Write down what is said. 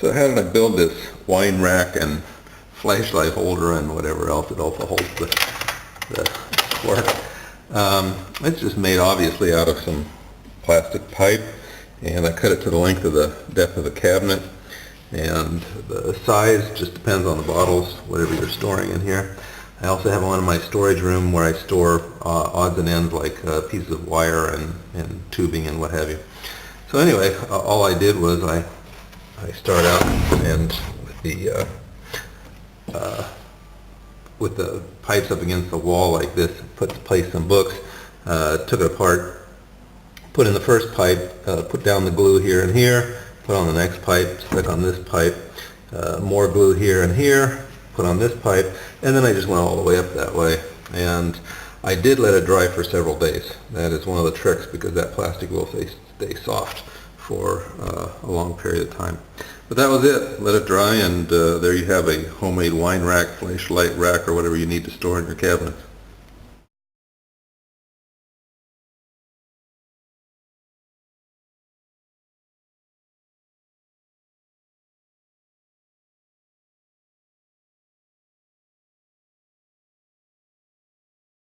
So how did I build this wine rack and flashlight holder and whatever else? It also holds the fork. It's just made obviously out of some plastic pipe, and I cut it to the length of the depth of the cabinet, and the size just depends on the bottles, whatever you're storing in here. I also have one in my storage room where I store odds and ends like pieces of wire and tubing and what have you. So anyway, all I did was I start out and with the pipes up against the wall like this, place some books, took it apart, put in the first pipe, put down the glue here and here, put on the next pipe, stuck on this pipe, more glue here and here, put on this pipe, and then I just went all the way up that way. And I did let it dry for several days. That is one of the tricks, because that plastic will stay soft for a long period of time. But that was it. Let it dry, and there you have a homemade wine rack, flashlight rack, or whatever you need to store in your cabinet.